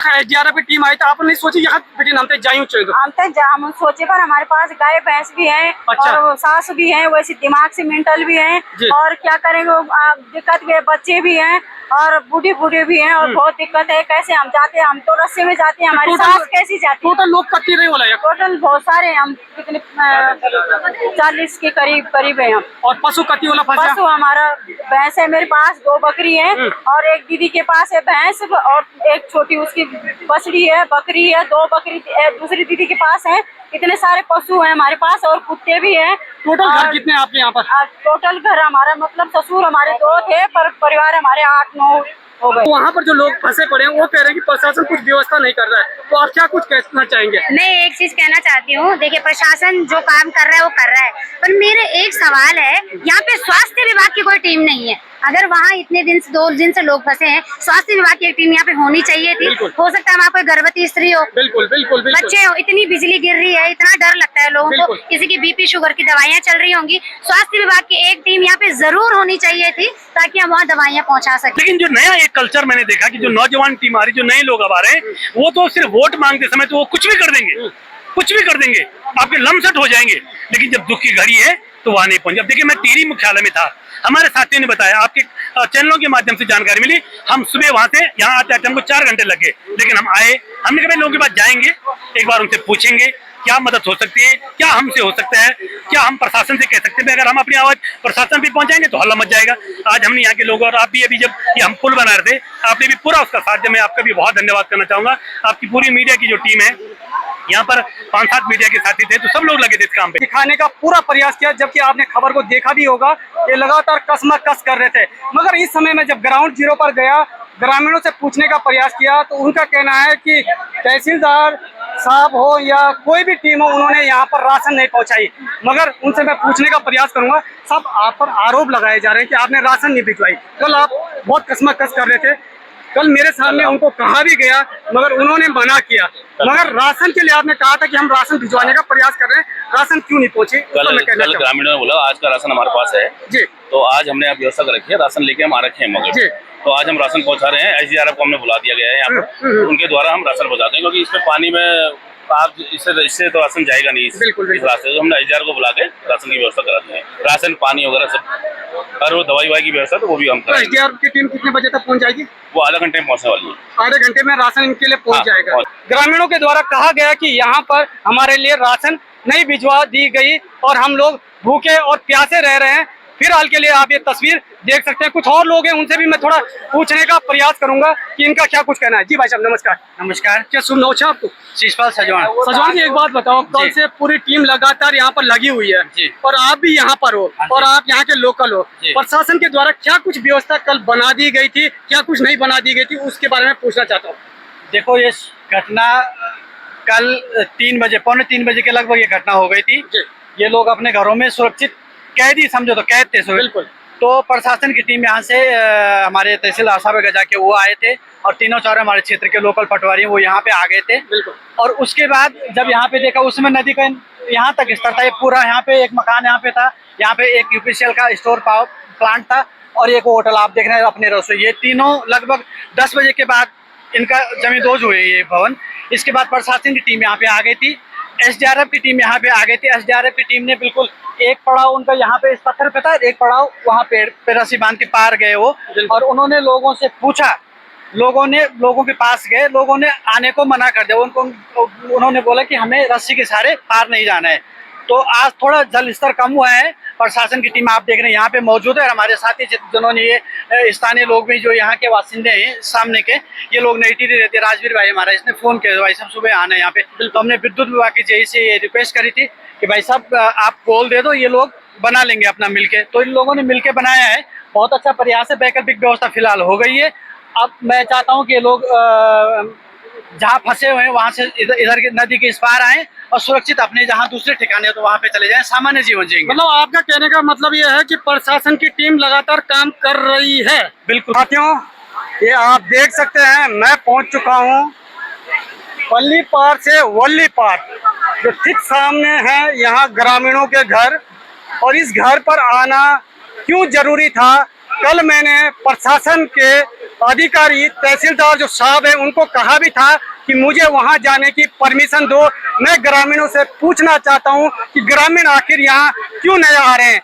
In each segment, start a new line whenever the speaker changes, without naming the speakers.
SDRF की team आई तो आपने सोची यहाँ बेटी नाम जायूं
हम सोचे पर हमारे पास गाय भैंस भी हैं।
अच्छा।
और सास भी हैं, वैसे दिमाग से मेंटल भी हैं। और क्या करेंगे, दिक्कत भी है, बच्चे भी हैं और बूढ़ी भी हैं और बहुत दिक्कत है। कैसे हम जाते हैं, हम तो रस्से में जाते हैं, हमारी सास कैसी जाती है।
टोटल लोग कत्ती नहीं बोला
टोटल बहुत सारे, हम कितने 40 के करीब है हम।
और पशु कत्ती वाला
पशु हमारा भैंस है, मेरे पास 2 बकरी है और एक दीदी के पास है भैंस और एक छोटी उसकी बछड़ी है, बकरी है, 2 बकरी दूसरी दीदी के पास है। इतने सारे पशु हैं हमारे पास और कुत्ते भी हैं।
टोटल घर कितने आपके यहाँ पर?
टोटल घर हमारा मतलब ससुर हमारे 2 थे पर परिवार हमारे 8-9 हो गए।
वहाँ पर जो लोग फंसे पड़े हैं वो कह रहे हैं कि प्रशासन कुछ व्यवस्था नहीं कर रहा है, तो आप क्या कुछ कहना चाहेंगे?
मैं एक चीज कहना चाहती हूँ, देखिए प्रशासन जो काम कर रहा है वो कर रहा है, पर मेरे एक सवाल है, यहाँ पे स्वास्थ्य विभाग की कोई टीम नहीं है। अगर वहाँ इतने दिन से 2 दिन से लोग फंसे हैं, स्वास्थ्य विभाग की एक टीम यहाँ पे होनी चाहिए थी। हो सकता है वहाँ कोई गर्भवती स्त्री हो,
बिल्कुल बिल्कुल
बच्चे हो, इतनी बिजली गिर रही है, इतना डर लगता है लोगों को, किसी की बीपी शुगर की दवाइयाँ चल रही होंगी, स्वास्थ्य विभाग की एक टीम यहाँ पे जरूर होनी चाहिए थी ताकि हम वहाँ दवाइयाँ पहुँचा सके।
लेकिन जो नया एक कल्चर मैंने देखा कि जो नौजवान टीम आ रही, जो नए लोग अब आ रहे हैं, वो तो सिर्फ वोट मांगते समय तो वो कुछ भी कर देंगे, कुछ भी कर देंगे, आपके लमसट हो जाएंगे। लेकिन जब दुख की घड़ी है तो वहां नहीं पहुंचे। अब देखिए, मैं टिहरी मुख्यालय में था, हमारे साथियों ने बताया, आपके चैनलों के माध्यम से जानकारी मिली, हम सुबह वहां से यहाँ आते आते हमको 4 घंटे लगे, लेकिन हम आए, हमने कहा लोगों के पास जाएंगे, एक बार उनसे पूछेंगे क्या मदद हो सकती है, क्या हमसे हो सकता है, क्या हम प्रशासन से कह सकते हैं। अगर हम अपनी आवाज प्रशासन भी पहुंचाएंगे तो हल्ला मच जाएगा। आज हमने यहाँ के लोग, और आप भी अभी जब ये हम पुल बना रहे थे, आपने भी पूरा उसका साथ दिया, मैं आपका भी बहुत धन्यवाद करना चाहूंगा। आपकी पूरी मीडिया की जो टीम है, यहाँ पर 5-7 मीडिया के साथी थे, तो सब लोग लगे थे इस काम पे।
दिखाने का पूरा प्रयास किया, जबकि आपने खबर को देखा भी होगा, ये लगातार कसमकस कर रहे थे। मगर इस समय में जब ग्राउंड जीरो पर गया, ग्रामीणों से पूछने का प्रयास किया, तो उनका कहना है कि तहसीलदार साहब हो या कोई भी टीम हो, उन्होंने यहाँ पर राशन नहीं पहुँचाई। मगर उनसे मैं पूछने का प्रयास करूंगा। सब आप पर आरोप लगाए जा रहे हैं कि आपने राशन नहीं भिजवाई। कल आप बहुत कसमकस कर रहे थे, कल मेरे सामने उनको कहा भी गया, मगर उन्होंने मना किया। मगर राशन के लिए आपने कहा था कि हम राशन भिजवाने का प्रयास कर रहे हैं, राशन क्यों नहीं पहुंचे?
कल ग्रामीणों ने बोला आज का राशन हमारे पास है
जी, तो
आज हमने आप व्यवस्था कर रखी है, राशन लेके हम आ रखे हैं। मगर तो आज हम राशन पहुंचा रहे हैं। एसडीआरएफ को हमने बुला दिया गया है यहाँ पर, उनके द्वारा हम राशन पहुंचाते हैं, क्योंकि इसमें पानी में आप इससे तो राशन जाएगा नहीं इस रास्ते। तो हमने एसडीआरएफ को बुला के राशन की व्यवस्था कराते हैं, राशन पानी वगैरह सब, और वो दवाई की व्यवस्था तो वो भी हम कराएंगे।
एसडीआरएफ की टीम कितने बजे तक पहुंच जाएगी?
वो आधा घंटे में पहुंचने वाली है।
आधे घंटे में राशन इनके लिए पहुंच जाएगा। ग्रामीणों के द्वारा कहा गया कि यहाँ पर हमारे लिए राशन नहीं भिजवा दी गई और हम लोग भूखे और प्यासे रह रहे हैं। फिलहाल के लिए आप ये तस्वीर देख सकते हैं। कुछ और लोग हैं, उनसे भी मैं थोड़ा पूछने का प्रयास करूंगा कि इनका क्या कुछ कहना है। जी भाई साहब नमस्कार।
नमस्कार।
क्या शुभ नौछा आपको?
शिशपाल सजवान।
सजवान जी, एक बात बताओ, कल से पूरी टीम लगातार यहाँ पर लगी हुई है और आप भी यहाँ पर हो और आप यहाँ के लोकल हो, प्रशासन के द्वारा क्या कुछ व्यवस्था कल बना दी गई थी, क्या कुछ नहीं बना दी गई थी, उसके बारे में पूछना चाहता हूँ।
देखो, ये घटना कल 3 बजे, पौने 3 बजे के लगभग ये घटना हो गई थी। ये लोग अपने घरों में सुरक्षित कैदी, समझो तो कैद थे। बिल्कुल। तो प्रशासन की टीम यहाँ से हमारे तहसीलदार साहब जाके वो आए थे और तीनों चारों हमारे क्षेत्र के लोकल पटवारी वो यहाँ पे आ गए थे। बिल्कुल। और उसके बाद जब यहाँ पे देखा, उसमें नदी का यहाँ तक स्तर था, ये पूरा यहाँ पे एक मकान यहाँ पे था, यहाँ पे एक यूपीसीएल का स्टोर पावर प्लांट था और एक होटल आप देख रहे हैं अपने रसोई। ये तीनों लगभग 10 बजे के बाद इनका जमींदोज हुए ये भवन। इसके बाद प्रशासन की टीम यहाँ पे आ गई थी, एसडीआरएफ की टीम यहाँ पे आ गई थी। एसडीआरएफ की टीम ने बिल्कुल एक पड़ाव उनका यहाँ पे इस पत्थर पे था, एक पड़ाव वहाँ पेड़ पे रस्सी बांध के पार गए वो, और उन्होंने लोगों से पूछा, लोगों के पास गए, लोगों ने आने को मना कर दिया। उन्होंने बोला कि हमें रस्सी के सहारे पार नहीं जाना है। तो आज थोड़ा जल स्तर कम हुआ है। प्रशासन की टीम आप देख रहे हैं यहाँ पे मौजूद है। हमारे साथी जिन्होंने ये स्थानीय लोग भी जो यहाँ के वासिंदे हैं सामने के, ये लोग नई टिहरी रहते हैं, राजवीर भाई हमारा, इसने फोन किया भाई साहब सुबह आना है यहाँ पे। तो हमने विद्युत विभाग की जय से ये रिक्वेस्ट करी थी कि भाई साहब आप कॉल दे दो, ये लोग बना लेंगे अपना मिलके। तो इन लोगों ने मिलके बनाया है, बहुत अच्छा प्रयास है। वैकल्पिक व्यवस्था फिलहाल हो गई है। अब मैं चाहता हूँ कि ये लोग जहाँ फंसे हुए हैं वहाँ से इधर के नदी के इस पार आए और सुरक्षित अपने जहाँ दूसरे ठिकाने हो तो वहाँ पे चले जाएं, सामान्य जीवन जिएंगे।
मतलब आपका कहने का मतलब ये है कि प्रशासन की टीम लगातार काम कर रही है।
बिल्कुल
साथियों, ये आप देख सकते हैं, मैं पहुँच चुका हूँ पल्ली पार से वल्ली पार, जो ठीक सामने है यहाँ ग्रामीणों के घर। और इस घर पर आना क्यों जरूरी था, कल मैंने प्रशासन के अधिकारी तहसीलदार जो साहब है उनको कहा भी था कि मुझे वहां जाने की परमिशन दो। मैं ग्रामीणों से पूछना चाहता हूं कि ग्रामीण आखिर यहाँ क्यों नहीं आ रहे हैं,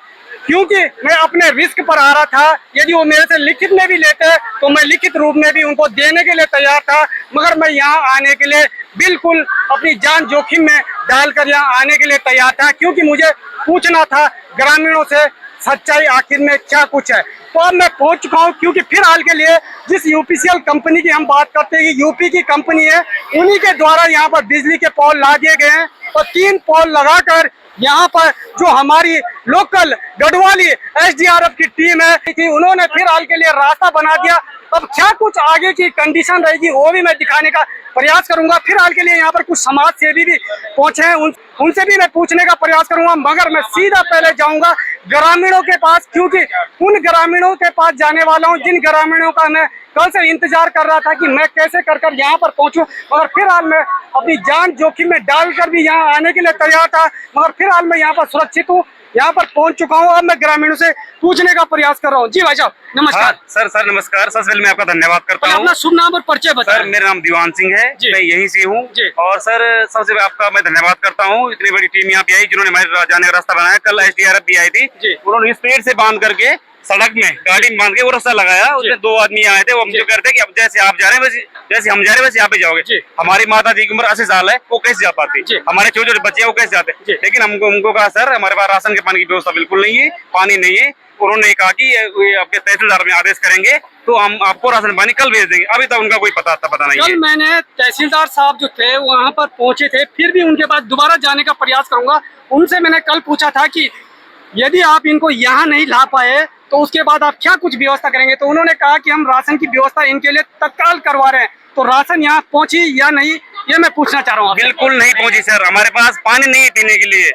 क्योंकि मैं अपने रिस्क पर आ रहा था। यदि वो मेरे से लिखित में भी लेते तो मैं लिखित रूप में भी उनको देने के लिए तैयार था, मगर मैं यहाँ आने के लिए बिल्कुल अपनी जान जोखिम में डालकर यहाँ आने के लिए तैयार था, क्योंकि मुझे पूछना था ग्रामीणों से सच्चाई आखिर में क्या कुछ है। तो अब मैं पहुंच चुका हूं, क्योंकि फिलहाल के लिए जिस यूपीसीएल कंपनी की हम बात करते हैं, यूपी की कंपनी है, उन्हीं के द्वारा यहाँ पर बिजली के पोल ला दिए गए हैं और 3 पोल लगाकर यहाँ पर जो हमारी लोकल गढ़वाली एसडीआरएफ की टीम है थी, उन्होंने फिलहाल के लिए रास्ता बना दिया। अब क्या कुछ आगे की कंडीशन रहेगी वो भी मैं दिखाने का प्रयास करूंगा। फिलहाल के लिए यहाँ पर कुछ समाज सेवी भी पहुंचे हैं, उनसे भी मैं पूछने का प्रयास करूंगा, मगर मैं सीधा पहले जाऊंगा ग्रामीणों के पास, क्योंकि उन ग्रामीणों के पास जाने वाला हूं जिन ग्रामीणों का मैं कल से इंतजार कर रहा था कि मैं कैसे कर यहाँ पर पहुंचूं। मगर फिलहाल मैं अपनी जान जोखिम में डालकर भी यहाँ आने के लिए तैयार था, मगर फिलहाल मैं यहाँ पर सुरक्षित हूँ, यहाँ पर पहुंच चुका हूँ। अब मैं ग्रामीणों से पूछने का प्रयास कर रहा हूँ। जी भाई साहब नमस्कार।
सर नमस्कार। सबसे पहले मैं आपका धन्यवाद करता हूँ।
अपना शुभ नाम और परिचय बताएं।
सर मेरा नाम दीवान सिंह है, मैं यहीं से हूँ। और सर सबसे पहले आपका मैं धन्यवाद करता हूँ, इतनी बड़ी टीम यहाँ पे आई जिन्होंने हमारे जाने का रास्ता बनाया। कल एसडीआरएफ भी आई थी, उन्होंने इस पेड़ से बांध करके सड़क में गाड़ी में बांध के वो रास्ता लगाया। उसमें 2 आदमी आए थे, वो मुझे कहते कि अब जैसे आप जा रहे हैं जैसे हम जा रहे हैं वैसे यहाँ पे जाओगे। हमारी माता जी की उम्र 80 साल है, वो कैसे जा पाती, हमारे छोटे छोटे बच्चे हैं वो कैसे जाते। लेकिन उनको कहा सर हमारे पास राशन के पानी की व्यवस्था बिल्कुल नहीं है, पानी नहीं है। उन्होंने कहा कि आपके तहसीलदार में आदेश करेंगे तो हम आपको राशन पानी कल भेज देंगे। अभी तक उनका कोई पता नहीं है।
कल मैंने तहसीलदार साहब जो थे वहाँ पर पहुंचे थे, फिर भी उनके पास दोबारा जाने का प्रयास करूंगा। उनसे मैंने कल पूछा था कि यदि आप इनको यहाँ नहीं ला पाए तो उसके बाद आप क्या कुछ व्यवस्था करेंगे, तो उन्होंने कहा कि हम राशन की व्यवस्था इनके लिए तत्काल करवा रहे हैं। तो राशन यहाँ पहुंची या नहीं ये मैं पूछना चाह रहा हूँ।
बिल्कुल नहीं पहुंची सर, हमारे पास पानी नहीं है पीने के लिए,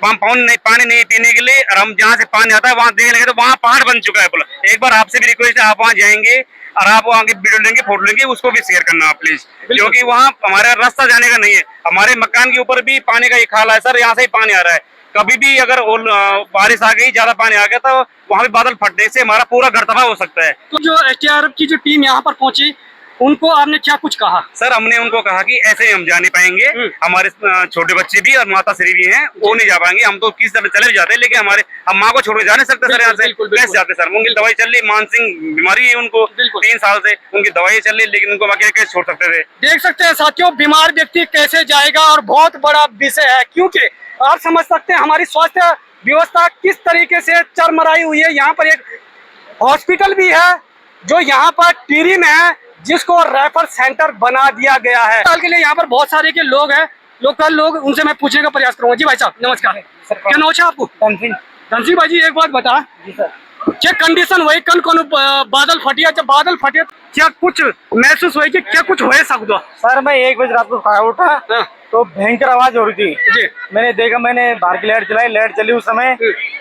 पानी नहीं पीने के लिए। और हम जहाँ से पानी आता है वहाँ देख लेंगे तो वहाँ पहाड़ बन चुका है। बोला एक बार आपसे भी रिक्वेस्ट है, आप वहाँ जाएंगे और आप वहाँ की वीडियो लेंगे, फोटो लेंगे, उसको भी शेयर करना आप प्लीज, क्योंकि वहाँ हमारा रास्ता जाने का नहीं है। हमारे मकान के ऊपर भी पानी का एक हाल है सर, यहाँ से ही पानी आ रहा है। कभी भी अगर बारिश आ गई, ज्यादा पानी आ गया तो वहाँ भी बादल फटने से हमारा पूरा घर तबाह हो सकता है।
तो जो एसडीआरएफ की जो टीम यहाँ पर पहुंची उनको आपने क्या कुछ कहा?
सर हमने उनको कहा कि ऐसे ही हम जा नहीं पाएंगे, हमारे छोटे बच्चे भी और माता श्री भी हैं, वो नहीं जा पाएंगे। हम तो किसी तरह चले भी जाते हैं, लेकिन हम माँ को छोड़ के जा नहीं सकते सर यहाँ से। कैसे जाते सर? उनकी दवाई चल रही, मानसिक बीमारी है उनको 3 साल से, उनकी दवाई चल रही, लेकिन उनको अकेले कैसे छोड़ सकते थे?
देख सकते हैं साथियों, बीमार व्यक्ति कैसे जाएगा, और बहुत बड़ा विषय है, क्योंकि आप समझ सकते हैं हमारी स्वास्थ्य व्यवस्था किस तरीके से चरमराई हुई है। यहाँ पर एक हॉस्पिटल भी है जो यहाँ पर टिहरी में है, जिसको रेफर सेंटर बना दिया गया है। साल के लिए यहाँ पर बहुत सारे के लोग हैं, लोकल लोग, उनसे मैं पूछने का प्रयास करूंगा। जी भाई साहब नमस्कार, क्या नाम है आपको? धनसिंह भाई जी, एक बात बता, क्या कंडीशन हुई कल कौन बादल फटिया? जब बादल फटे क्या कुछ महसूस हुई कि क्या कुछ हो सकता?
सर मैं 1 बजे रात को खाया उठा तो भयंकर आवाज हो रही थी जी। मैंने देखा, मैंने बाहर की लाइट जलाई, लाइट चली उस समय।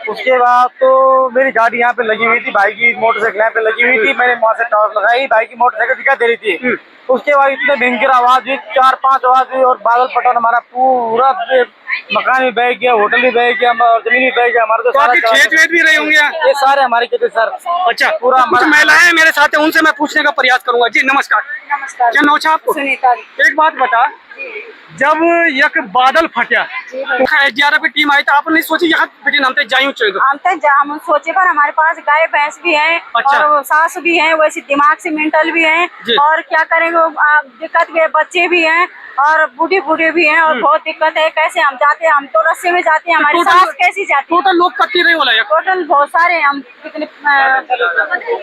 उसके बाद तो मेरी गाड़ी यहाँ पे लगी हुई थी, भाई की मोटरसाइकिल यहाँ पे लगी हुई थी, मैंने वहाँ से टॉर्च लगाई, भाई की मोटरसाइकिल दिखा दे रही थी। उसके बाद इतने भयंकर आवाज हुई, 4-5 आवाज हुई, और बादल फटा, हमारा पूरा मकान भी बह गया, होटल भी बह गया, और जमीन भी बह गया। हमारे तो सारे
खेत वेत भी रहे होंगे
ये सारे हमारे खेत सर।
अच्छा,
पूरा
कुछ महिलाएं मेरे साथ है, उनसे मैं पूछने का प्रयास करूंगा। जी नमस्कार।
नमस्कार।
क्या नाम है आपको?
सुनीता।
एक बात बता, जब एक बादल फटा एसडीआरएफ की टीम आई तो आपने नहीं सोची यहाँ बेटी नामते जायूं चाहिए?
हम सोचे, पर हमारे पास गाय भैंस भी हैं।
अच्छा।
और सास भी हैं, वैसे दिमाग से मेंटल भी हैं, और क्या करेंगे, दिक्कत भी है, बच्चे भी हैं और बूढ़े भी हैं, और बहुत दिक्कत है। कैसे हम जाते हैं? हम तो रस्से में जाते हैं, हमारी सास कैसी जाती है?
टोटल लोग कत्ती रहे वाला?
टोटल बहुत सारे हैं, हम कितने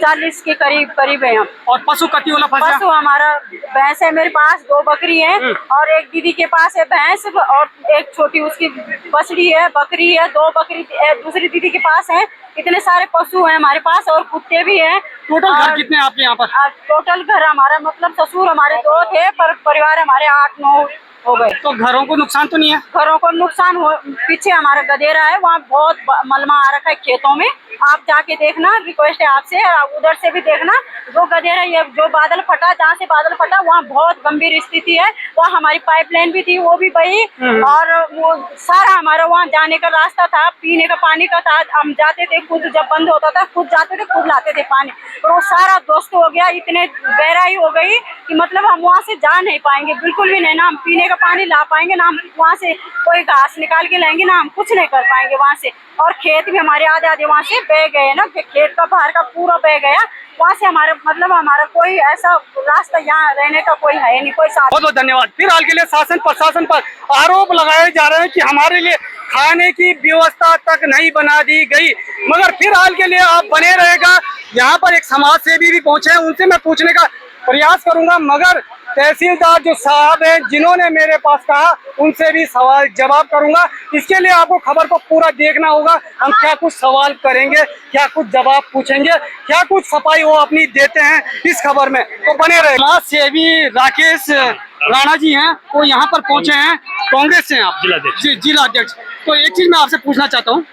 40 के करीब है हम।
और पशु कत्ती वाला फंसा?
पशु हमारा भैंस है, मेरे पास 2 बकरी है, और एक दीदी के पास है भैंस, और एक छोटी उसकी बछड़ी है, बकरी है, 2 बकरी दूसरी दीदी के पास है। इतने सारे पशु हैं हमारे पास, और कुत्ते भी हैं।
टोटल घर कितने हैं आपके यहाँ पर?
टोटल घर हमारा, मतलब ससुर हमारे 2 थे, पर परिवार हमारे 8-9 हो गए।
तो घरों को नुकसान तो नहीं है?
घरों को नुकसान हो, पीछे हमारा गदेरा है, वहाँ बहुत मलमा आ रखा है खेतों में, आप जाके देखना, रिक्वेस्ट है आपसे, उधर से भी देखना। जो गधेरा ये जो बादल फटा, जहाँ से बादल फटा वहाँ बहुत गंभीर स्थिति है। वहाँ हमारी पाइपलाइन भी थी, वो भी बही, और वो सारा हमारा वहाँ जाने का रास्ता था, पीने का पानी का था। हम जाते थे खुद, जब बंद होता था खुद जाते थे, खुद लाते थे पानी, और वो सारा ध्वस्त हो गया। इतने गहराई हो गई कि मतलब हम वहाँ से जा नहीं पाएंगे, बिल्कुल भी नहीं। ना हम पीने का पानी ला पाएंगे, ना हम वहाँ से कोई घास निकाल के लाएंगे, ना हम कुछ नहीं कर पाएंगे वहाँ से। और खेत भी हमारे आधे आधे वहाँ से बह गए ना, खेत का बाहर का पूरा बह गया। वहाँ से हमारे मतलब हमारा कोई ऐसा रास्ता यहाँ रहने का कोई है नहीं, कोई साधन।
बहुत बहुत धन्यवाद। फिलहाल के लिए शासन प्रशासन पर आरोप लगाए जा रहे हैं कि हमारे लिए खाने की व्यवस्था तक नहीं बना दी गई, मगर फिलहाल के लिए आप बने रहेगा। यहाँ पर एक समाज सेवी भी पहुंचे हैं, उनसे मैं पूछने का प्रयास करूंगा, मगर तहसीलदार जो साहब हैं जिन्होंने मेरे पास कहा, उनसे भी सवाल जवाब करूंगा। इसके लिए आपको खबर को पूरा देखना होगा। हम क्या कुछ सवाल करेंगे, क्या कुछ जवाब पूछेंगे, क्या कुछ सफाई वो अपनी देते हैं इस खबर में, तो बने रहे। समाज सेवी राकेश राणा जी हैं, वो यहाँ पर पहुंचे हैं, कांग्रेस से हैं आप?
जिलाध्यक्ष।
जी, जिलाध्यक्ष। तो एक चीज मैं आपसे पूछना चाहता हूँ,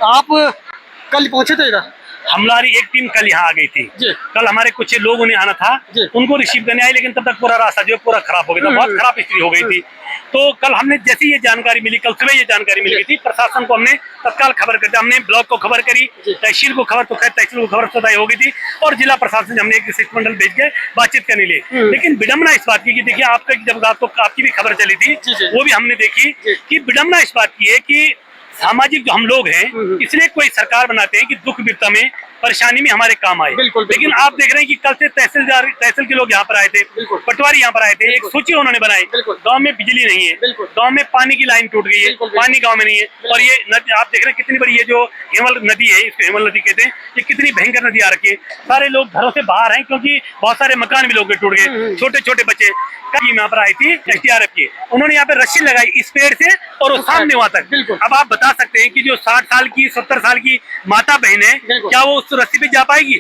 आप कल पहुंचे थे इधर?
हमारी एक टीम कल यहाँ आ गई थी। कल हमारे कुछ लोगों ने आना था, उनको रिसीव करने आए, लेकिन तब तक पूरा रास्ता जो पूरा खराब हो गया था, बहुत खराब स्थिति हो गई थी। तो कल हमने जैसी ये जानकारी मिली, कल सुबह ये जानकारी मिल गई थी, प्रशासन को हमने तत्काल खबर कर दिया। हमने ब्लॉक को खबर करी, तहसील को खबर, तो खैर तहसील को खबर सदाई हो गई थी, और जिला प्रशासन से हमने एक शिष्टमंडल भेज के बातचीत करने लिए। लेकिन विडम्बना इस बात की कि देखिए, आपका जब आपको आपकी भी खबर चली थी, वो भी हमने देखी कि विडम्बना इस बात की है कि सामाजिक जो हम लोग हैं, इसलिए कोई सरकार बनाते हैं कि दुख विपदा में, परेशानी में हमारे काम आए। लेकिन आप देख रहे हैं कि कल से तहसील के लोग यहाँ पर आए थे, पटवारी यहाँ पर आए थे, एक सूची उन्होंने बनाई। गांव में बिजली नहीं है, गांव में पानी की लाइन टूट गई है, पानी गांव में नहीं है। और ये नदी आप देख रहे हैं कितनी बड़ी, ये जो हेमल नदी है, इसको हेमल नदी कहते हैं, ये कितनी भयंकर नदी आ रखी है। सारे लोग घरों से बाहर हैं, क्योंकि बहुत सारे मकान भी लोग के टूट गए, छोटे छोटे बच्चे। कल यहाँ पर आई थी SDRF की, उन्होंने यहाँ पे रस्सी लगाई इस पेड़ से और उस सामने वहां तक। अब आप बता सकते हैं कि जो 60 साल की 70 साल की माता बहन है, क्या वो उस रस्सी पे जा पाएगी?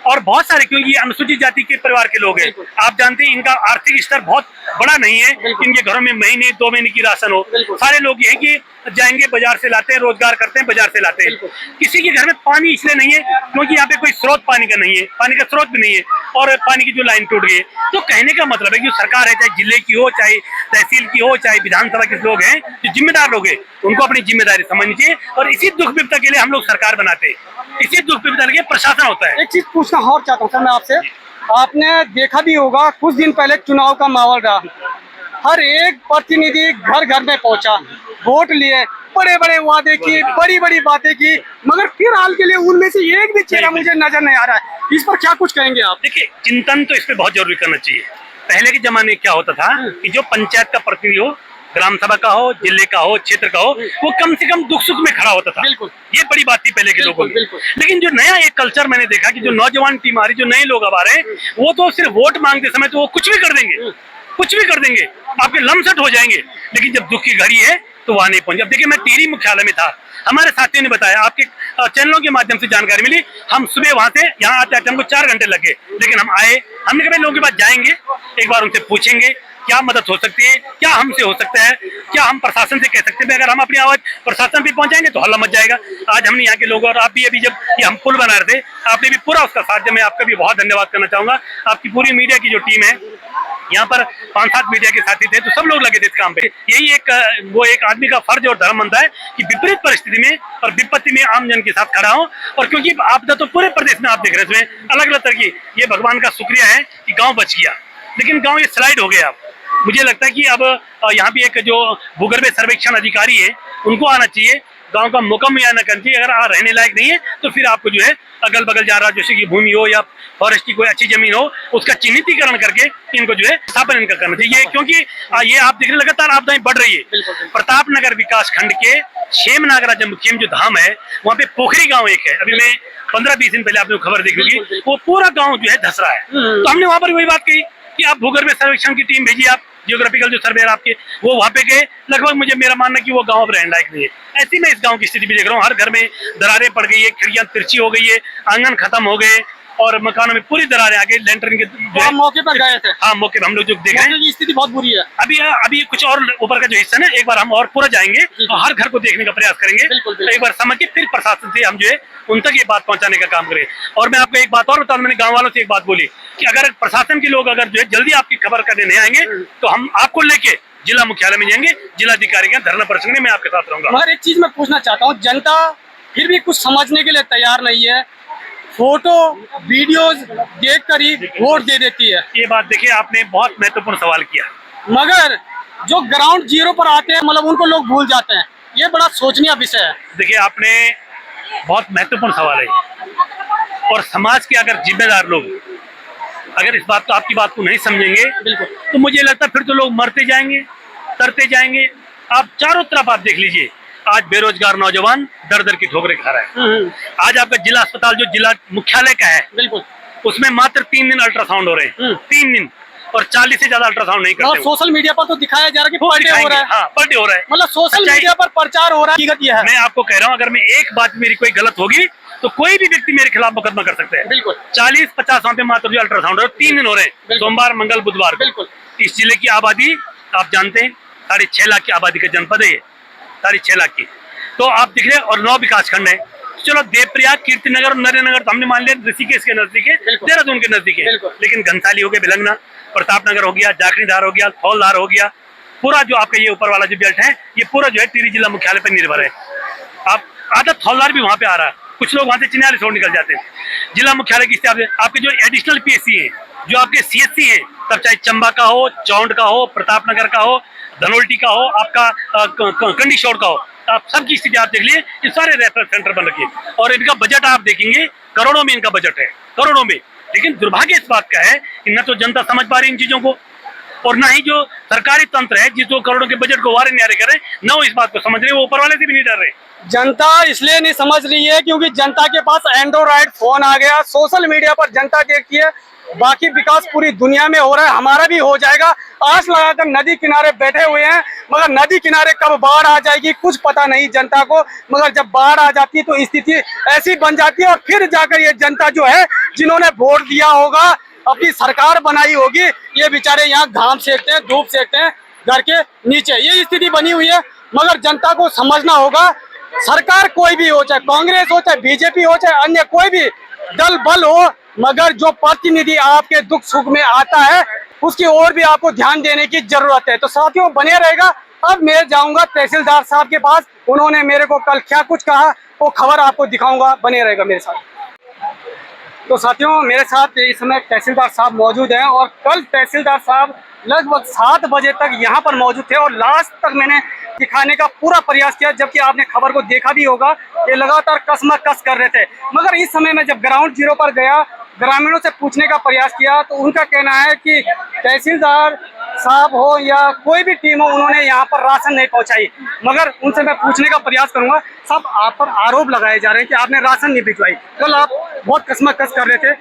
और बहुत सारे, क्योंकि ये अनुसूचित जाति के परिवार के लोग हैं, आप जानते हैं इनका आर्थिक स्तर बहुत बड़ा नहीं है, इनके घरों में महीने 2 महीने की राशन हो। सारे लोग ये है कि जाएंगे बाजार से लाते हैं, रोजगार करते हैं, बाजार से लाते हैं। किसी के घर में पानी इसलिए नहीं है क्योंकि यहाँ पे कोई स्रोत पानी का नहीं है, पानी का स्रोत भी नहीं है, और पानी की जो लाइन टूट गई है। तो कहने का मतलब है कि सरकार है, चाहे जिले की हो, चाहे तहसील की हो, चाहे विधानसभा के लोग हैं, जो जिम्मेदार लोग हैं, उनको अपनी जिम्मेदारी समझनी चाहिए। और इसी दुख विपदा के लिए हम लोग सरकार बनाते हैं, इसी दुख विपदा के लिए प्रशासन होता है।
एक चीज पूछना और चाहता हूँ सर मैं आपसे, आपने देखा भी होगा कुछ दिन पहले चुनाव का माहौल रहा, हर एक प्रतिनिधि घर घर में पहुंचा, वोट लिए, बड़े बड़े वादे की, बड़ी बड़ी बातें की, मगर फिलहाल के लिए उनमें से एक भी चेहरा मुझे नजर नहीं आ रहा है। इस पर क्या कुछ कहेंगे आप?
देखिए, चिंतन तो इस पे बहुत जरूरी करना चाहिए। पहले के जमाने क्या होता था कि जो पंचायत का प्रतिनिधि हो, ग्राम सभा का हो, जिले का हो, क्षेत्र का हो, वो कम से कम दुख सुख में खड़ा होता था।
बिल्कुल,
ये बड़ी बात थी पहले के लोगों की। लेकिन जो नया एक कल्चर मैंने देखा कि जो नौजवान टीम आ रही, जो नए लोग आ रहे हैं, वो तो सिर्फ वोट मांगते समय तो वो कुछ भी कर देंगे, कुछ भी कर देंगे, आपके लमसट हो जाएंगे। लेकिन जब दुख की घड़ी है तो वहां नहीं पहुंचे। अब देखिए, मैं टिहरी मुख्यालय में था, हमारे साथियों ने बताया, आपके चैनलों के माध्यम से जानकारी मिली, हम सुबह वहां से यहाँ आते आते हमको 4 घंटे लगे, लेकिन हम आए, हमने कहा लोगों के पास जाएंगे, एक बार उनसे पूछेंगे क्या मदद हो सकती है, क्या हमसे हो सकता है, क्या हम प्रशासन से कह सकते हैं। अगर हम अपनी आवाज प्रशासन भी पहुंचाएंगे तो हल्ला मच जाएगा। आज हमने यहाँ के लोगों, और आप भी अभी जब ये हम पुल बना रहे थे, आपने भी पूरा उसका साथ दिया। मैं आपका भी बहुत धन्यवाद करना चाहूंगा। आपकी पूरी मीडिया की जो टीम है, यहाँ पर 5-7 मीडिया के साथी थे, तो सब लोग लगे थे इस काम पे। यही एक आदमी का फर्ज और धर्म बनता है कि विपरीत परिस्थिति में और विपत्ति में आम जन के साथ खड़ा हो। और क्योंकि आपदा तो पूरे प्रदेश में आप देख रहे हैं, अलग अलग तरह की, ये भगवान का शुक्रिया है कि गाँव बच गया, लेकिन गाँव ये स्लाइड हो गया। मुझे लगता है कि अब यहाँ भी एक जो भूगर्भ सर्वेक्षण अधिकारी है, उनको आना चाहिए, गांव का मुकम्मल न करना चाहिए। अगर रहने लायक नहीं है तो फिर आपको जो है अगल बगल जा रहा, जैसे कि भूमि हो या फॉरेस्ट की कोई अच्छी जमीन हो, उसका चिन्हितीकरण करके इनको जो है स्थापन इनका करना चाहिए। क्योंकि ये आप देख रहे लगातार आपदाएं बढ़ रही है। प्रतापनगर विकास खंड के शेम नागरा जम्मुखेम जो धाम है, वहाँ पे पोखरी गाँव एक है, अभी मैं 15-20 दिन पहले आपने खबर देखी होगी, वो पूरा गाँव जो है धस रहा है। तो हमने वहाँ पर वही बात कही कि आप भूगर्भ सर्वेक्षण की टीम भेजिए, आप जियोग्राफिकल जो सर्वे आपके वो वहाँ पे गए, लगभग मुझे मेरा मानना कि वो गांव अब रहने लायक नहीं है। ऐसी मैं इस गांव की स्थिति भी देख रहा हूँ, हर घर में दरारें पड़ गई है, खिड़कियां तिरछी हो गई है, आंगन खत्म हो गए, और मकानों में पूरी दरारें आ गई, लेंटरिंग के
तो आप मौके पर गए थे?
हाँ, मौके पर हम लोग जो देख रहे हैं
मौके की स्थिति बहुत बुरी है।
अभी कुछ और ऊपर का जो हिस्सा है ना, एक बार हम और पूरा जाएंगे और हर घर को देखने का प्रयास करेंगे।
बिल्कुल।
एक बार समझ के फिर प्रशासन से हम जो है उन तक ये बात पहुंचाने का काम करें। और मैं आपको एक बात और बता दूं, मैंने गाँव वालों से एक बात बोली कि अगर प्रशासन के लोग अगर जो है जल्दी आपकी खबर करने नहीं आएंगे तो हम आपको लेके जिला मुख्यालय में जाएंगे, जिलाधिकारी के धरना प्रदर्शन में मैं आपके साथ रहूंगा।
मगर एक चीज मैं पूछना चाहता हूँ, जनता फिर भी कुछ समझने के लिए तैयार नहीं है, फोटो वीडियोस देखकर ही वोट दे देती है।
ये बात देखिए, आपने बहुत महत्वपूर्ण सवाल किया।
मगर जो ग्राउंड जीरो पर आते हैं मतलब उनको लोग भूल जाते हैं, ये बड़ा सोचनीय विषय है।
देखिए, आपने बहुत महत्वपूर्ण सवाल है और समाज के अगर जिम्मेदार लोग अगर इस बात को, आपकी बात को नहीं समझेंगे तो मुझे लगता है फिर तो लोग मरते जाएंगे, तरते जाएंगे। आप चारों तरफ आप देख लीजिए, आज बेरोजगार नौजवान दर दर की ठोकरें खा रहा है। आज आपका जिला अस्पताल जो जिला मुख्यालय का है,
बिल्कुल,
उसमें मात्र 3 दिन अल्ट्रासाउंड हो रहे हैं, 3 दिन, और 40 से ज्यादा अल्ट्रासाउंड नहीं
और
करते।
सोशल मीडिया पर तो दिखाया जा रहा है कि पर डे हो रहा है।
हाँ, पर डे हो रहा है।
मतलब सोशल
अच्छा,
मीडिया पर प्रचार हो रहा है, हकीकत यह है।
मैं आपको कह रहा हूँ, अगर मैं एक बात मेरी कोई गलत होगी तो कोई भी व्यक्ति मेरे खिलाफ मुकदमा कर सकते हैं।
बिल्कुल।
40-50 वहाँ पे मात्र जो अल्ट्रासाउंड है 3 दिन हो रहे हैं, सोमवार, मंगल, बुधवार।
बिल्कुल।
इस जिले की आबादी आप जानते हैं 6.5 लाख की आबादी का जनपद है ये, 6.5 लाख की। तो आप दिख रहे हैं, और 9 विकास खंड है। चलो देवप्रयाग, कीर्तिनगर और नरेनगर तो हमने मान लिया ऋषिकेश के नजदीक है, देहरादून के नजदीक है, लेकिन घनसाली हो गया, बिलंगना, प्रतापनगर हो गया, जाखणीधार हो गया, थौलधार हो गया, पूरा जो आपका ये ऊपर वाला जो बेल्ट है ये पूरा जो है टिहरी जिला मुख्यालय पर निर्भर है। आप आधा थौलधार भी वहाँ पे आ रहा है, कुछ लोग वहाँ से चिन्याली छोड़ निकल जाते हैं। जिला मुख्यालय की स्थिति आपके जो एडिशनल PSC है, जो आपके CSC है, तब चाहे चंबा का हो, चौंड का हो, प्रतापनगर का हो, धनोल्टी का हो, आपका कंडीशोर का हो, आप सबकी स्थिति आप देख लिए, ये सारे रेफरल सेंटर बन रखे हैं। और इनका बजट आप देखेंगे करोड़ों में इनका बजट है, करोड़ों में। लेकिन दुर्भाग्य इस बात का है कि न तो जनता समझ पा रही इन चीजों को, और ना ही जो सरकारी तंत्र है जिस 2 करोड़ों के बजट को वारे न्यारे करे, न वो इस बात को समझ रहे, वो ऊपर वाले से भी नहीं डर रहे।
जनता इसलिए नहीं समझ रही है क्योंकि जनता के पास एंड्रॉइड फोन आ गया, सोशल मीडिया पर जनता देखती है बाकी विकास पूरी दुनिया में हो रहा है, हमारा भी हो जाएगा। आस लगाकर नदी किनारे बैठे हुए हैं, मगर नदी किनारे कब बाढ़ आ जाएगी कुछ पता नहीं जनता को। मगर जब बाढ़ आ जाती है तो स्थिति ऐसी बन जाती है, और फिर जाकर ये जनता जो है, जिन्होंने वोट दिया होगा, अपनी सरकार बनाई होगी, ये बेचारे यहाँ घाम सेकते हैं, धूप सेकते हैं घर के नीचे, ये स्थिति बनी हुई है। मगर जनता को समझना होगा, सरकार कोई भी हो, चाहे कांग्रेस हो, चाहे बीजेपी हो, चाहे अन्य कोई भी दल बल हो, मगर जो प्रतिनिधि आपके दुख सुख में आता है उसकी ओर भी आपको ध्यान देने की जरूरत है। तो साथियों बने रहेगा। अब मैं जाऊंगा तहसीलदार साहब के पास, उन्होंने मेरे को कल क्या कुछ कहा वो खबर आपको दिखाऊंगा, बने रहेगा मेरे साथ। तो साथियों मेरे साथ इस समय तहसीलदार साहब मौजूद हैं, और कल तहसीलदार साहब लगभग 7 बजे तक यहाँ पर मौजूद थे, और लास्ट तक मैंने दिखाने का पूरा प्रयास किया, जबकि आपने खबर को देखा भी होगा, ये लगातार कसमकस कर रहे थे। मगर इस समय मैं जब ग्राउंड जीरो पर गया, ग्रामीणों से पूछने का प्रयास किया, तो उनका कहना है कि तहसीलदार साहब हो या कोई भी टीम हो, उन्होंने यहाँ पर राशन नहीं पहुँचाई। मगर उनसे मैं पूछने का प्रयास करूँगा। सब आप पर आरोप लगाए जा रहे हैं कि आपने राशन नहीं भिजवाई। कल आप बहुत कसमकस कर रहे थे,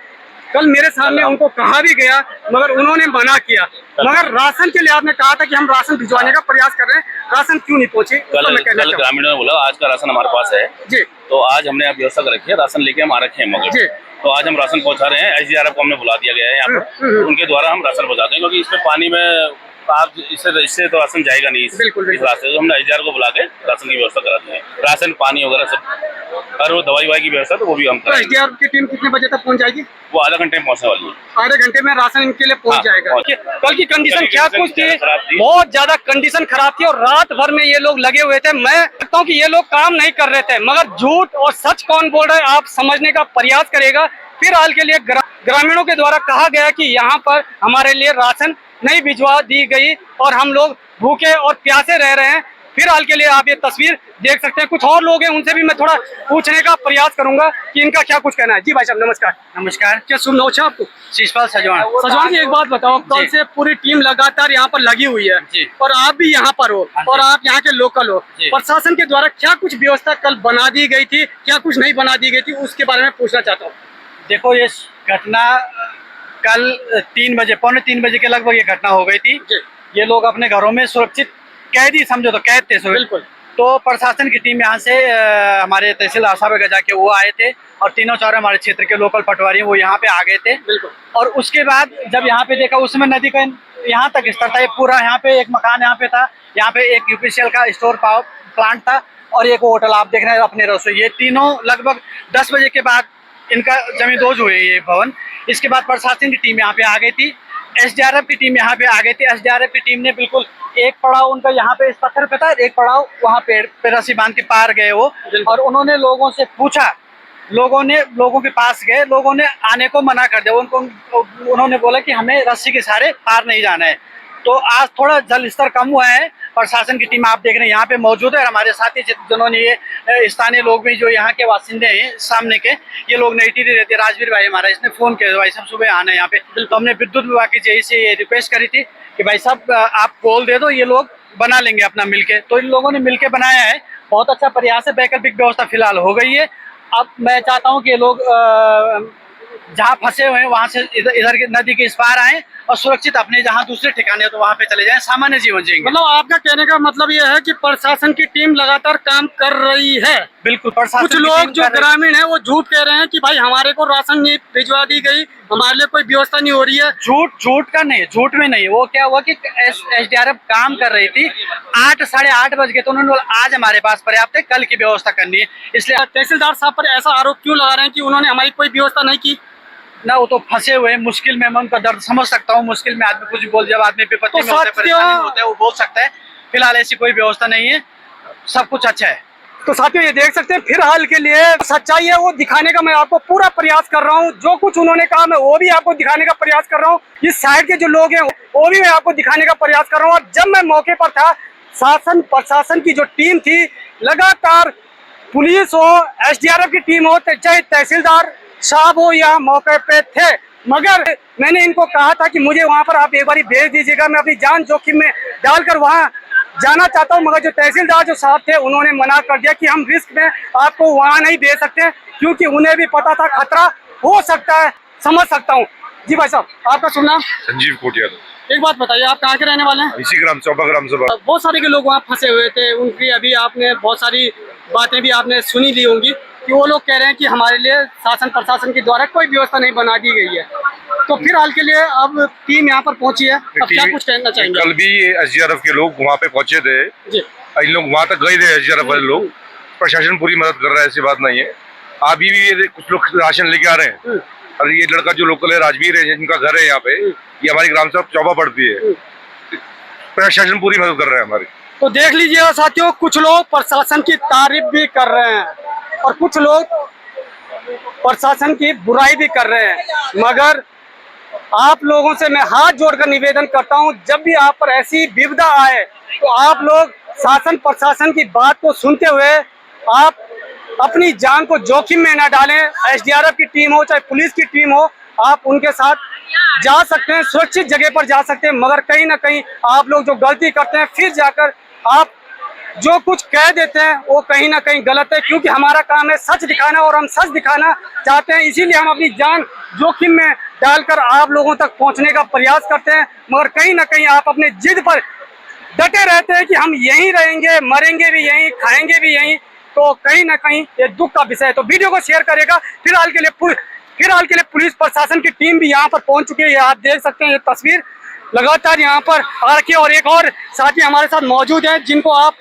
कल मेरे सामने उनको कहा भी गया, मगर उन्होंने मना किया। मगर राशन के लिए आपने कहा था कि हम राशन भिजवाने का प्रयास कर रहे हैं, राशन क्यों नहीं पहुंची?
कल ग्रामीणों ने बोला आज का राशन हमारे पास है
जी,
तो आज हमने आप व्यवस्था कर रखी है, राशन लेके हम आ रखे हैं मगर
जी।
तो आज हम राशन पहुंचा रहे हैं। SDRF को हमने बुला दिया गया है यहाँ पर, उनके द्वारा हम राशन पहुंचाते हैं, क्योंकि इसमें पानी में आप इससे तो राशन जाएगा नहीं इस रास्ते से। तो हमने SDR को बुला के राशन की व्यवस्था कराते हैं, राशन पानी वगैरह सब, और वो दवाई की व्यवस्था तो वो भी हम करेंगे।
SDR की टीम कितने बजे तक पहुंच जाएगी?
वो आधा घंटे में पहुंचने वाली है,
आधे घंटे में राशन इनके लिए पहुंच जाएगा। कल की कंडीशन क्या कुछ थी? बहुत ज्यादा कंडीशन खराब थी, और रात भर में ये लोग लगे हुए थे। मैं लगता हूँ कि ये लोग काम नहीं कर रहे थे, मगर झूठ और सच कौन बोल रहा है आप समझने का प्रयास करेगा। फिलहाल के लिए ग्रामीणों के द्वारा कहा गया कि यहाँ पर हमारे लिए राशन नहीं भिजवा दी गई, और हम लोग भूखे और प्यासे रह रहे हैं। फिलहाल के लिए आप ये तस्वीर देख सकते हैं। कुछ और लोग हैं, उनसे भी मैं थोड़ा पूछने का प्रयास करूंगा कि इनका क्या कुछ कहना है। जी भाई साहब नमस्कार।
नमस्कार।
क्या सुन अच्छा आपको?
शिषपाल सजवान।
सजवान जी एक बात बताओ, कल से पूरी टीम लगातार यहाँ पर लगी हुई है, और आप भी यहाँ पर हो, और आप यहाँ के लोकल हो, प्रशासन के द्वारा क्या कुछ व्यवस्था कल बना दी गई थी, क्या कुछ नहीं बना दी गई थी, उसके बारे में पूछना चाहता हूँ।
देखो ये घटना कल 3 बजे, पौने 3 बजे के लगभग ये घटना हो गई थी। ये लोग अपने घरों में सुरक्षित कैदी समझो तो कैद थे,
बिल्कुल
तो प्रशासन की टीम यहाँ से हमारे तहसीलदार साहब के जाके वो आए थे और तीनों चारों हमारे क्षेत्र के लोकल पटवारी वो यहाँ पे आ गए थे। और उसके बाद जब यहाँ पे देखा उसमें नदी का यहाँ तक स्तर था, पूरा यहाँ पे एक मकान यहाँ पे था, यहाँ पे एक यूपीसीएल का स्टोर पावर प्लांट था और एक होटल आप देख रहे हैं अपने रसोई। ये तीनों लगभग 10 बजे के बाद इनका जमींदोज हुए ये भवन। इसके बाद प्रशासन की टीम यहाँ पे आ गई थी, एसडीआरएफ की टीम यहाँ पे आ गई थी। एसडीआरएफ की टीम ने बिल्कुल एक पड़ाव उनका यहाँ पे इस पत्थर पे था, एक पड़ाव वहाँ पेड़ पे रस्सी बांध के पार गए वो, और उन्होंने लोगों से पूछा, लोगों के पास गए, लोगों ने आने को मना कर दिया। उन्होंने बोला कि हमें रस्सी के सहारे पार नहीं जाना है। तो आज थोड़ा जल स्तर कम हुआ है। प्रशासन की टीम आप देख रहे हैं यहाँ पे मौजूद है और हमारे साथी जिन्होंने ये स्थानीय लोग भी जो यहाँ के वासिंदे हैं सामने के, ये लोग नेटिरी रहते हैं। राजवीर भाई हमारा, इसने फोन किया भाई साहब सुबह आना है यहाँ पे। तो हमने विद्युत विभाग की जेई से ये रिक्वेस्ट करी थी कि भाई साहब आप कॉल दे दो, ये लोग बना लेंगे अपना मिलके। तो इन लोगों ने मिलके बनाया है, बहुत अच्छा प्रयास है। वैकल्पिक व्यवस्था फिलहाल हो गई है। अब मैं चाहता हूँ कि ये लोग जहाँ फंसे हुए हैं वहाँ से इधर की नदी के इस पार आए और सुरक्षित अपने जहाँ दूसरे ठिकाने तो वहाँ पे चले जाएं, सामान्य जीवन जिएंगे।
मतलब आपका कहने का मतलब ये है कि प्रशासन की टीम लगातार काम कर रही है।
बिल्कुल, प्रशासन
कुछ लोग जो ग्रामीण है वो झूठ कह रहे हैं कि भाई हमारे को राशन नहीं भिजवा दी गई, हमारे लिए कोई व्यवस्था नहीं हो रही है।
झूठ का नहीं, झूठ में नहीं। वो क्या हुआ कि एसडीआरएफ काम कर रही थी, 8 साढ़े 8 बज गए तो उन्होंने बोला आज हमारे पास पर्याप्त है, कल की व्यवस्था करनी है। इसलिए
तहसीलदार साहब पर ऐसा आरोप क्यों लगा रहे हैं कि उन्होंने हमारी कोई व्यवस्था नहीं की?
ना, वो तो फंसे हुए मुश्किल में, मैं उनका दर्द समझ सकता हूँ। मुश्किल में आदमी कुछ बोल, जब आदमी विपत्ति में होता है, परेशानी में होता है, वो बोल सकता है। फिलहाल ऐसी कोई व्यवस्था नहीं है, सब कुछ अच्छा है।
तो साथियों ये देख सकते हैं, फिलहाल के लिए सच्चाई है वो दिखाने का मैं आपको पूरा प्रयास कर रहा हूँ। जो कुछ उन्होंने कहा मैं वो भी आपको दिखाने का प्रयास कर रहा हूँ। इस साइड के जो लोग हैं वो भी मैं आपको दिखाने का प्रयास कर रहा हूँ। और जब मैं मौके पर था, शासन प्रशासन की जो टीम थी, लगातार पुलिस हो, एसडीआरएफ की टीम हो, चाहे तहसीलदार साहब हो, यहाँ मौके पे थे। मगर मैंने इनको कहा था कि मुझे वहाँ पर आप एक बार भेज दीजिएगा, मैं अपनी जान जोखिम में डालकर वहाँ जाना चाहता हूँ। मगर जो तहसीलदार जो साहब थे उन्होंने मना कर दिया कि हम रिस्क में आपको वहाँ नहीं भेज सकते, क्योंकि उन्हें भी पता था खतरा हो सकता है। समझ सकता हूँ। जी भाई साहब, आपका सुन नाम?
संजीव कोटिया।
एक बात बताइए, आप कहाँ के रहने वाले हैं?
इसी ग्राम, चौबा ग्राम से।
बहुत सारे के लोग वहाँ फंसे हुए थे, उनकी अभी आपने बहुत सारी बातें भी आपने सुनी ली होंगी कि वो लोग कह रहे हैं कि हमारे लिए शासन प्रशासन के द्वारा कोई व्यवस्था नहीं बना दी गई है। तो फिलहाल के लिए अब टीम यहाँ पर पहुंची है, अब क्या कुछ कहना चाहेंगे?
कल भी एसडीआरएफ के लोग वहाँ पे पहुंचे थे जी। इन लोग वहाँ तक गए थे, एसडीआरएफ वाले लोग। प्रशासन पूरी मदद कर रहा है, ऐसी बात नहीं है। अभी भी कुछ लोग राशन लेके आ रहे हैं। और ये लड़का जो लोकल है, राजवीर है, जिनका घर है यहाँ पे, ये हमारी ग्राम सभा चौबा पड़ती है। प्रशासन पूरी मदद कर रहा है हमारी।
तो देख लीजिए साथियों, कुछ लोग प्रशासन की तारीफ भी कर रहे हैं और कुछ लोग प्रशासन की बुराई भी कर रहे हैं। मगर आप लोगों से मैं हाथ जोड़कर निवेदन करता हूं, जब भी आप पर ऐसी विपदा आए तो आप लोग शासन प्रशासन की बात को सुनते हुए आप अपनी जान को जोखिम में न डालें। एसडीआरएफ की टीम हो चाहे पुलिस की टीम हो, आप उनके साथ जा सकते हैं, सुरक्षित जगह पर जा सकते हैं। मगर कहीं ना कहीं आप लोग जो गलती करते हैं, फिर जाकर आप जो कुछ कह देते हैं वो कहीं ना कहीं गलत है, क्योंकि हमारा काम है सच दिखाना और हम सच दिखाना चाहते हैं। इसीलिए हम अपनी जान जोखिम में डालकर आप लोगों तक पहुंचने का प्रयास करते हैं। मगर कहीं ना कहीं आप अपने जिद पर डटे रहते हैं कि हम यहीं रहेंगे, मरेंगे भी यहीं, खाएंगे भी यहीं। तो कहीं ना कहीं ये दुख का विषय है। तो वीडियो को शेयर करेगा। फिलहाल के लिए पुलिस प्रशासन की टीम भी यहाँ पर पहुंच चुकी है। आप देख सकते हैं ये तस्वीर लगातार यहाँ पर आ रखी है। और एक और साथी हमारे साथ मौजूद है जिनको आप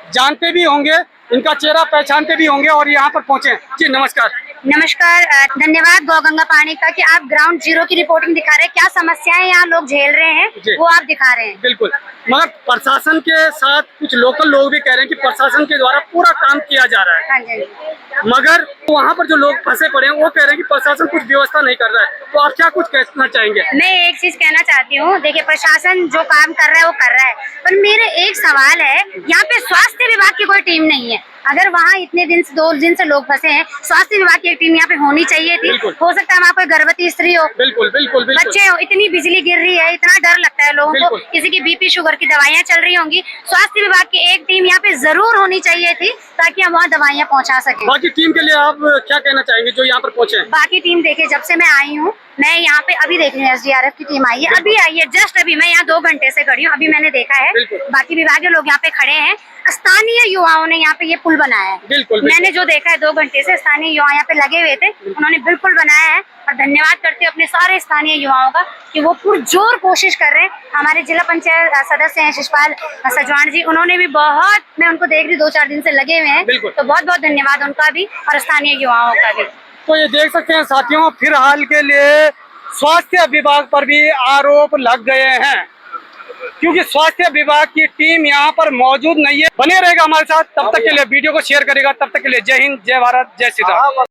जानते भी होंगे, इनका चेहरा पहचानते भी होंगे और यहाँ पर पहुंचे। जी नमस्कार।
नमस्कार, धन्यवाद गौगंगा पानी का कि आप ग्राउंड जीरो की रिपोर्टिंग दिखा रहे हैं। क्या समस्याएं यहाँ लोग झेल रहे हैं वो आप दिखा रहे हैं।
बिल्कुल, मगर प्रशासन के साथ कुछ लोकल लोग भी कह रहे हैं कि प्रशासन के द्वारा पूरा काम किया जा रहा है।
हाँ जी।
मगर वहाँ पर जो लोग फंसे पड़े हैं वो कह रहे हैं कि प्रशासन कुछ व्यवस्था नहीं कर रहा है। तो आप क्या कुछ कहना चाहेंगे?
मैं एक चीज कहना चाहती हूँ, देखिए प्रशासन जो काम कर रहा है वो कर रहा है, पर मेरे एक सवाल है, यहाँ पे स्वास्थ्य विभाग की कोई टीम नहीं है। अगर वहाँ इतने दिन से 2 दिन से लोग फंसे हैं, स्वास्थ्य विभाग की एक टीम यहाँ पे होनी चाहिए थी। हो सकता है वहाँ कोई गर्भवती स्त्री हो,
बिल्कुल बिल्कुल
बच्चे हो, इतनी बिजली गिर रही है, इतना डर लगता है लोगों को, किसी की बीपी शुगर की दवाइयाँ चल रही होंगी। स्वास्थ्य विभाग की एक टीम यहाँ पे जरूर होनी चाहिए थी ताकि हम वहाँ दवाइयाँ पहुँचा सके।
बाकी टीम के लिए आप क्या कहना चाहेंगे जो यहाँ पर पहुँचे?
बाकी टीम देखिए, जब से मैं आई हूँ मैं यहाँ पे अभी देख रही हूँ SDRF की टीम आई है, अभी आई है, जस्ट अभी। मैं यहाँ 2 घंटे से खड़ी हूँ, अभी मैंने देखा है। बाकी विभागीय लोग यहाँ पे खड़े हैं। स्थानीय युवाओं ने यहाँ पे ये पुल बनाया है। मैंने जो देखा है 2 घंटे से, स्थानीय युवा यहाँ पे लगे हुए थे, उन्होंने बिल्कुल बनाया है। और धन्यवाद करते हैं अपने सारे स्थानीय युवाओं का कि वो पुरजोर कोशिश कर रहे हैं। हमारे जिला पंचायत सदस्य हैं शिषपाल सजवाण जी, उन्होंने भी बहुत, मैं उनको देख रही 2-4 दिन से लगे हुए हैं, तो बहुत बहुत धन्यवाद उनका भी और स्थानीय युवाओं का भी।
तो ये देख सकते हैं साथियों, फिलहाल के लिए स्वास्थ्य विभाग पर भी आरोप लग गए हैं, क्योंकि स्वास्थ्य विभाग की टीम यहाँ पर मौजूद नहीं है। बने रहेगा हमारे साथ, तब तक के लिए वीडियो को शेयर करेगा। तब तक के लिए जय हिंद, जय भारत, जय श्री राम।